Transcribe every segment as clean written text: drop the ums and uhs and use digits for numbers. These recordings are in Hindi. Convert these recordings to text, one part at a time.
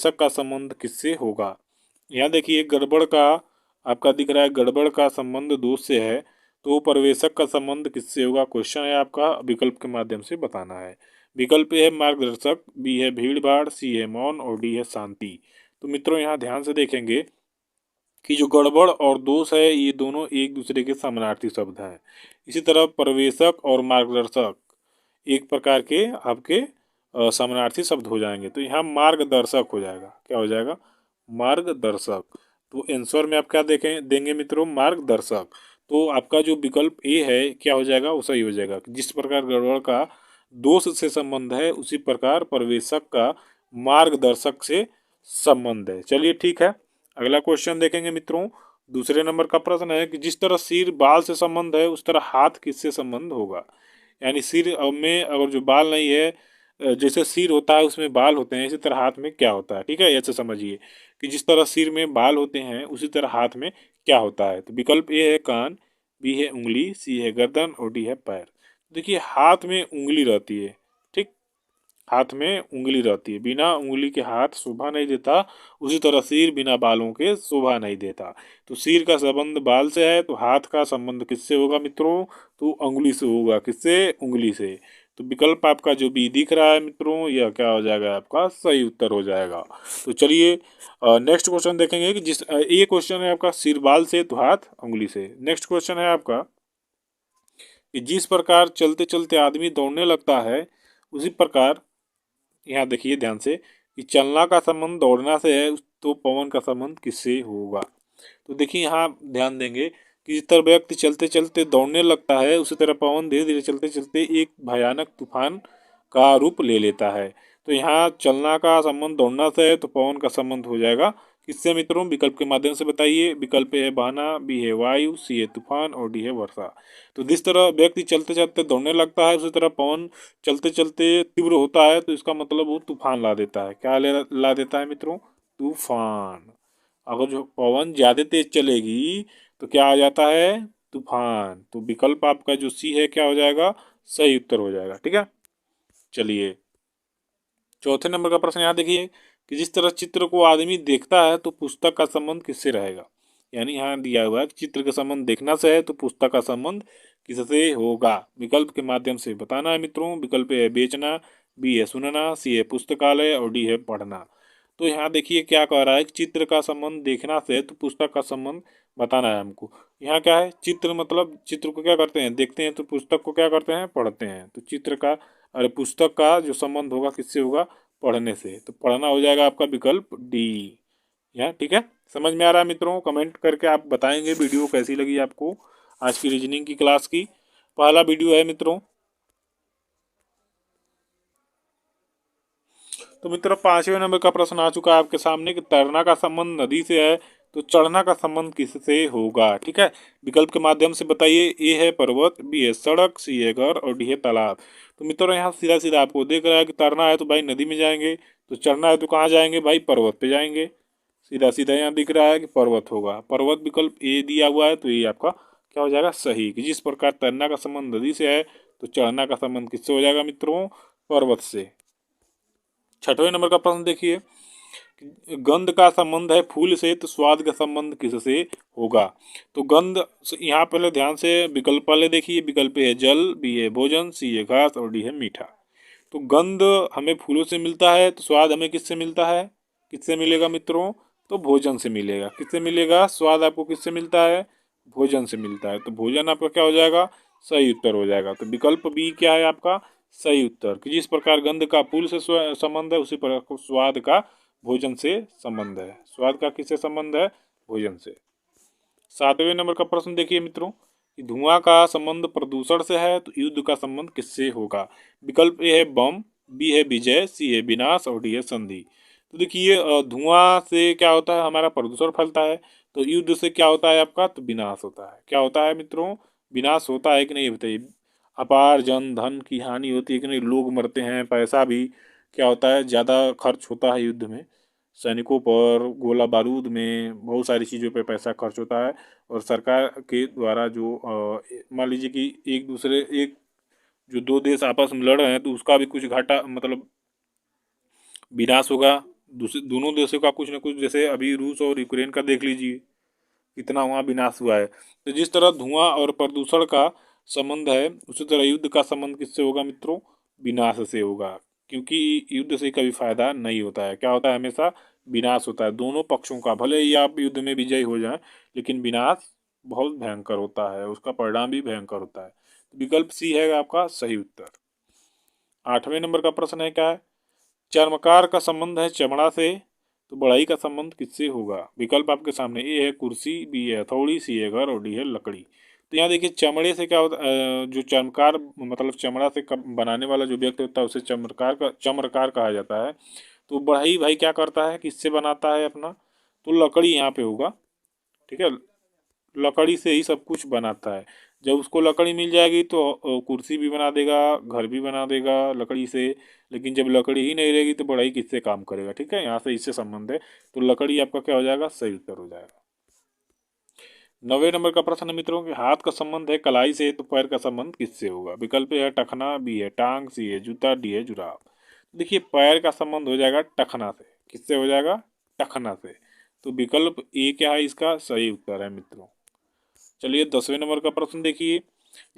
परवेशक का संबंध किससे होगा। यहाँ देखिए गड़बड़ का आपका दिख रहा है, गड़बड़ का संबंध दोष से है, तो परवेशक का संबंध किससे होगा। क्वेश्चन है आपका, विकल्प के माध्यम से बताना है। विकल्प ए है मार्गदर्शक, बी है भीड़ भाड़, सी है मौन और डी है शांति। तो मित्रों यहाँ ध्यान से देखेंगे कि जो गड़बड़ और दोष है ये दोनों एक दूसरे के समानार्थी शब्द हैं। इसी तरह परवेशक और मार्गदर्शक एक प्रकार के आपके समानार्थी शब्द हो जाएंगे। तो यहाँ मार्गदर्शक हो जाएगा, क्या हो जाएगा, मार्गदर्शक। तो आंसर में आप क्या देखें देंगे मित्रों, मार्गदर्शक। तो आपका जो विकल्प ए है क्या हो जाएगा, वो सही हो जाएगा। जिस प्रकार गड़बड़ का दोष से संबंध है उसी प्रकार परवेशक का मार्गदर्शक से संबंध है। चलिए ठीक है, अगला क्वेश्चन देखेंगे मित्रों। दूसरे नंबर का प्रश्न है कि जिस तरह सिर बाल से संबंध है उस तरह हाथ किससे संबंध होगा। यानी सिर में अगर जो बाल नहीं है, जैसे सिर होता है उसमें बाल होते हैं, इसी तरह हाथ में क्या होता है। ठीक है, ऐसे समझिए कि जिस तरह सिर में बाल होते हैं उसी तरह हाथ में क्या होता है। तो विकल्प ए है कान, बी है उंगली, सी है गर्दन और डी है पैर। देखिए हाथ में उंगली रहती है, ठीक, हाथ में उंगली रहती है, बिना उंगली के हाथ शोभा नहीं देता, उसी तरह सिर बिना बालों के शोभा नहीं देता। तो सिर का संबंध बाल से है, तो हाथ का संबंध किससे होगा मित्रों, तो उंगली से होगा। किससे, उंगली से। तो विकल्प आपका जो भी दिख रहा है मित्रों यह क्या हो जाएगा, आपका सही उत्तर हो जाएगा। तो चलिए नेक्स्ट क्वेश्चन देखेंगे कि ये क्वेश्चन है आपका सिर बाल से तो हाथ उंगली से। नेक्स्ट क्वेश्चन है आपका कि जिस प्रकार चलते चलते आदमी दौड़ने लगता है उसी प्रकार, यहाँ देखिए ध्यान से, कि चलना का संबंध दौड़ना से है तो पवन का संबंध किससे होगा। तो देखिए यहाँ ध्यान देंगे कि जिस तरह व्यक्ति चलते चलते दौड़ने लगता है उसी तरह पवन धीरे धीरे चलते चलते एक भयानक तूफान का रूप ले लेता है। तो यहाँ चलना का संबंध दौड़ना से है तो पवन का संबंध हो जाएगा किससे मित्रों, विकल्प के माध्यम से बताइए। विकल्प ए है बहना, बी है वायु, सी है तूफान और डी है वर्षा। तो जिस तरह व्यक्ति चलते चलते दौड़ने लगता है उसी तरह पवन चलते चलते तीव्र होता है, तो इसका मतलब वो तूफान ला देता है। क्या ला देता है मित्रों, तूफान। अगर जो पवन ज़्यादा तेज चलेगी तो क्या आ जाता है, तूफान। तो विकल्प आपका जो सी है क्या हो जाएगा, सही उत्तर हो जाएगा। ठीक है, चलिए चौथे नंबर का प्रश्न यहाँ देखिए कि जिस तरह चित्र को आदमी देखता है तो पुस्तक का संबंध किससे रहेगा। यानी यहाँ दिया हुआ है कि चित्र का संबंध देखना से है तो पुस्तक का संबंध किससे होगा। विकल्प के माध्यम से बताना है मित्रों। विकल्प ए है बेचना, बी है सुनना, सी है पुस्तकालय और डी है पढ़ना। तो यहाँ देखिए क्या कह रहा है कि चित्र का संबंध देखना से है तो पुस्तक का संबंध बताना है हमको। यहाँ क्या है, चित्र मतलब चित्र को क्या करते हैं, देखते हैं, तो पुस्तक को क्या करते हैं, पढ़ते हैं। तो चित्र का अरे पुस्तक का जो संबंध होगा किससे होगा, पढ़ने से। तो पढ़ना हो जाएगा आपका विकल्प डी। यहाँ ठीक है, समझ में आ रहा है मित्रों। कमेंट करके आप बताएंगे वीडियो कैसी लगी आपको। आज की रीजनिंग की क्लास की पहला वीडियो है मित्रों। तो मित्रों पांचवें नंबर का प्रश्न आ चुका है आपके सामने कि तैरना का संबंध नदी से है तो चढ़ना का संबंध किससे होगा। ठीक है, विकल्प के माध्यम से बताइए। ए है पर्वत, बी है सड़क, सी है घर और डी है तालाब। तो मित्रों यहाँ सीधा सीधा आपको देख रहा है कि तैरना है तो भाई नदी में जाएंगे, तो चढ़ना है तो कहाँ जाएंगे भाई, पर्वत पे जाएंगे। सीधा सीधा यहाँ दिख रहा है कि पर्वत होगा, पर्वत विकल्प ए दिया हुआ है, तो ये आपका क्या हो जाएगा, सही। कि जिस प्रकार तैरना का संबंध नदी से है तो चढ़ना का संबंध किससे हो जाएगा मित्रों, पर्वत से। छठवें नंबर का प्रश्न देखिए, गंध का संबंध है फूल से तो स्वाद का संबंध किससे होगा। तो गंध यहाँ पहले ध्यान से विकल्प वाले देखिए। विकल्प है जल, बी है भोजन, सी है घास और डी है मीठा। तो गंध हमें फूलों से मिलता है तो स्वाद हमें किससे मिलता है, किससे मिलेगा मित्रों, तो भोजन से मिलेगा। किससे मिलेगा, स्वाद आपको किससे मिलता है, भोजन से मिलता है। तो भोजन आपका क्या हो जाएगा, सही उत्तर हो जाएगा। तो विकल्प बी क्या है आपका सही उत्तर। कि जिस प्रकार गंध का फूल से संबंध है उसी प्रकार स्वाद का भोजन से संबंध है। स्वाद का किससे संबंध है, भोजन से। सातवें नंबर का प्रश्न देखिए मित्रों कि धुआं का संबंध प्रदूषण से है तो युद्ध का संबंध किससे होगा। विकल्प ए है बम, बी है विजय, सी है विनाश और डी है संधि। तो देखिए धुआं से क्या होता है, हमारा प्रदूषण फैलता है। तो युद्ध से क्या होता है आपका, तो विनाश होता है। क्या होता है मित्रों, विनाश होता है कि नहीं बताइए। अपार जन धन की हानि होती है कि नहीं, लोग मरते हैं, पैसा भी क्या होता है ज़्यादा खर्च होता है युद्ध में। सैनिकों पर, गोला बारूद में, बहुत सारी चीज़ों पे पैसा खर्च होता है। और सरकार के द्वारा जो मान लीजिए कि एक जो दो देश आपस में लड़ रहे हैं तो उसका भी कुछ घाटा मतलब विनाश होगा, दोनों देशों का कुछ ना कुछ, जैसे अभी रूस और यूक्रेन का देख लीजिए कितना वहाँ विनाश हुआ है। तो जिस तरह धुआं और प्रदूषण का संबंध है, उसी तरह युद्ध का संबंध किससे होगा मित्रों? विनाश से होगा। क्योंकि युद्ध से कभी फायदा नहीं होता है, क्या होता है? हमेशा विनाश होता है दोनों पक्षों का। भले ही आप युद्ध में विजयी हो जाएं, लेकिन विनाश बहुत भयंकर होता है, उसका परिणाम भी भयंकर होता है। विकल्प सी है आपका सही उत्तर। 8वें नंबर का प्रश्न है, क्या है? चर्मकार का संबंध है चमड़ा से, तो बढ़ई का संबंध किससे होगा? विकल्प आपके सामने, ए है कुर्सी, बी है हथौड़ी, सी है घर और डी है लकड़ी। तो यहाँ देखिए चमड़े से क्या होता जो चमकार मतलब चमड़ा से बनाने वाला जो व्यक्ति होता है उसे चमरकार कहा जाता है। तो बढ़ई भाई क्या करता है, किससे बनाता है अपना? तो लकड़ी यहाँ पे होगा। ठीक है, लकड़ी से ही सब कुछ बनाता है। जब उसको लकड़ी मिल जाएगी तो कुर्सी भी बना देगा, घर भी बना देगा लकड़ी से। लेकिन जब लकड़ी ही नहीं रहेगी तो बढ़ई किससे काम करेगा? ठीक है, यहाँ से इससे संबंध है। तो लकड़ी आपका क्या हो जाएगा? सही उत्तर हो जाएगा। 9वें नंबर का प्रश्न है मित्रों कि हाथ का संबंध है कलाई से, तो पैर का संबंध किससे होगा? विकल्प है टखना, बी है टांग, सी है जूता, डी है जुराब। देखिए पैर का संबंध हो जाएगा टखना से। किससे हो जाएगा? टखना से। तो विकल्प ए क्या है इसका सही उत्तर है मित्रों। चलिए 10वें नंबर का प्रश्न देखिए,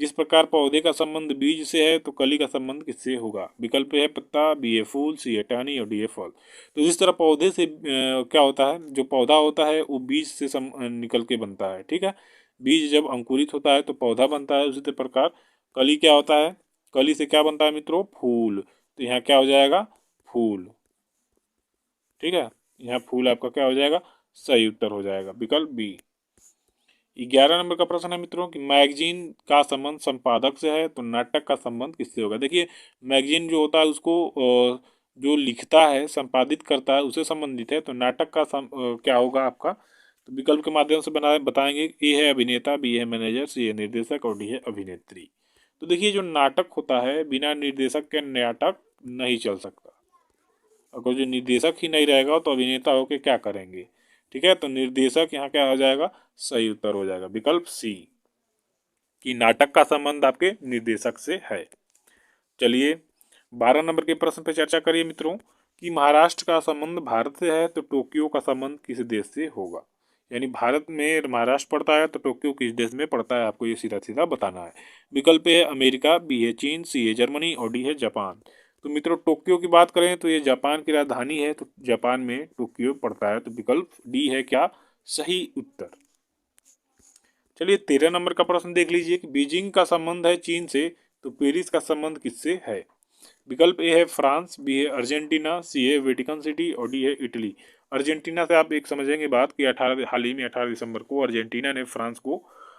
जिस प्रकार पौधे का संबंध बीज से है तो कली का संबंध किससे होगा? विकल्प है पत्ता, बी है फूल, सी है टहनी और डी है फल। तो जिस तरह पौधे से क्या होता है, जो पौधा होता है वो बीज से निकल के बनता है। ठीक है, बीज जब अंकुरित होता है तो पौधा बनता है। उसी प्रकार कली क्या होता है? कली से क्या बनता है मित्रों? फूल। तो यहाँ क्या हो जाएगा? फूल। ठीक है, यहाँ फूल आपका क्या हो जाएगा? सही उत्तर हो जाएगा विकल्प बी। 11 नंबर का प्रश्न है मित्रों कि मैगजीन का संबंध संपादक से है, तो नाटक का संबंध किससे होगा? देखिए मैगजीन जो होता है उसको जो लिखता है, संपादित करता है, उसे संबंधित है। तो नाटक का क्या होगा आपका? तो विकल्प के माध्यम से बना बताएंगे। ए है अभिनेता, बी है मैनेजर, सी है निर्देशक और डी है अभिनेत्री। तो देखिए जो नाटक होता है बिना निर्देशक के नाटक नहीं चल सकता। अगर जो निर्देशक ही नहीं रहेगा तो अभिनेता होके क्या करेंगे? ठीक है, तो निर्देशक यहाँ क्या हो जाएगा? सही उत्तर हो जाएगा विकल्प सी, कि नाटक का संबंध आपके निर्देशक से है। चलिए 12 नंबर के प्रश्न पर चर्चा करिए मित्रों कि महाराष्ट्र का संबंध भारत से है तो टोक्यो का संबंध किस देश से होगा? यानी भारत में महाराष्ट्र पड़ता है तो टोक्यो किस देश में पड़ता है, आपको ये सीधा सीधा बताना है। विकल्प है अमेरिका, बी है चीन, सी है जर्मनी और डी है जापान। तो मित्रों टोक्यो की बात करें तो ये जापान की राजधानी है, तो जापान में टोक्यो पड़ता है। तो विकल्प डी है क्या सही उत्तर। चलिए 13 नंबर का प्रश्न देख लीजिए कि बीजिंग का संबंध है चीन से, तो पेरिस का संबंध किससे है? विकल्प ए है फ्रांस, बी है अर्जेंटीना, सी है वेटिकन सिटी और डी है इटली। अर्जेंटीना से आप एक समझेंगे बात कि 18 हाल ही में 18 दिसंबर को अर्जेंटीना ने फ्रांस को